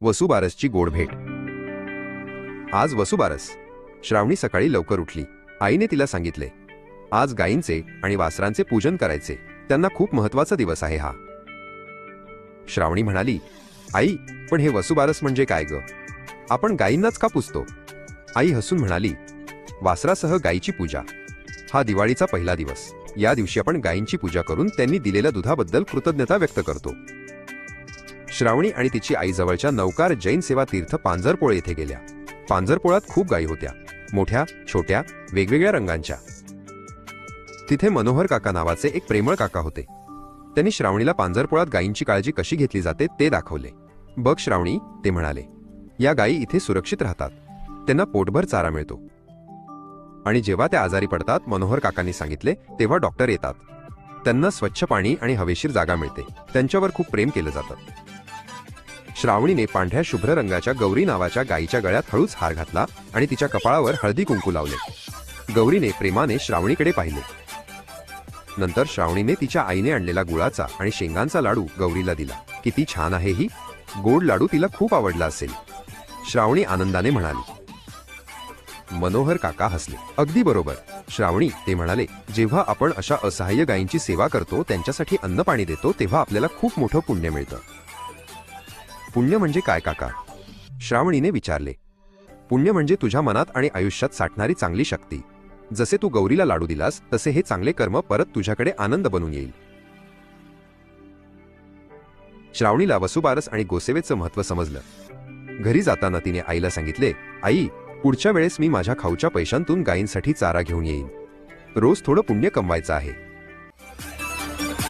वसुबारसची गोड भेट. आज वसुबारस. श्रावणी सकाळी लवकर उठली. आईने तिला सांगितले, आज गायींचे आणि वासरांचे पूजन करायचे, त्यांना खूप महत्त्वाचा दिवस आहे हा. श्रावणी म्हणाली, आई, पण हे वसुबारस म्हणजे काय ग? आपण गायींनाच का पुजतो? आई हसून म्हणाली, वासरासह गायीची पूजा. हा दिवाळीचा पहिला दिवस. या दिवशी आपण गायींची पूजा करून त्यांनी दिलेल्या दुधाबद्दल कृतज्ञता व्यक्त करतो. श्रावणी आणि तिची आई जवळच्या नौकार जैन सेवा तीर्थ पांजरपोळ येथे गेल्या. पांजरपोळात खूप गायी होत्या, मोठ्या छोट्या वेगवेगळ्या रंगांच्या. तिथे मनोहर काका नावाचे एक प्रेमळ काका होते. त्यांनी श्रावणीला पांजरपोळात गायींची काळजी कशी घेतली जाते ते दाखवले. बघ श्रावणी, ते म्हणाले, या गायी इथे सुरक्षित राहतात, त्यांना पोटभर चारा मिळतो. आणि जेव्हा त्या आजारी पडतात, मनोहर काकांनी सांगितले, तेव्हा डॉक्टर येतात. त्यांना स्वच्छ पाणी आणि हवेशीर जागा मिळते, त्यांच्यावर खूप प्रेम केलं जातं. श्रावणीने पांढऱ्या शुभ्र रंगाच्या गौरी नावाच्या गायीच्या गळ्यात हळूच हार घातला आणि तिच्या कपाळावर हळदी कुंकू लावले. गौरीने प्रेमाने श्रावणीकडे पाहिले. नंतर श्रावणीने तिच्या आईने आणलेला गुळाचा आणि शेंगांचा लाडू गौरीला दिला. किती छान आहे ही! गोड लाडू तिला खूप आवडला असेल, श्रावणी आनंदाने म्हणाली. मनोहर काका हसले. अगदी बरोबर श्रावणी, ते म्हणाले, जेव्हा आपण अशा असहाय्य गायींची सेवा करतो, त्यांच्यासाठी अन्न पाणी देतो, तेव्हा आपल्याला खूप मोठं पुण्य मिळतं. पुण्य म्हणजे काय काका? श्रावणीने विचारले. पुण्य म्हणजे तुझ्या मनात आणि आयुष्यात साठणारी चांगली शक्ती. जसे तू गौरीला लाडू दिलास, तसे हे चांगले कर्म परत तुझ्याकडे आनंद बनून येईल. श्रावणीला वसुबारस आणि गोसेवेचं महत्त्व समजलं. घरी जाताना तिने आईला सांगितले, आई, पुढच्या वेळेस मी माझ्या खाऊच्या पैशांतून गायींसाठी चारा घेऊन येईन. रोज थोडं पुण्य कमवायचं आहे.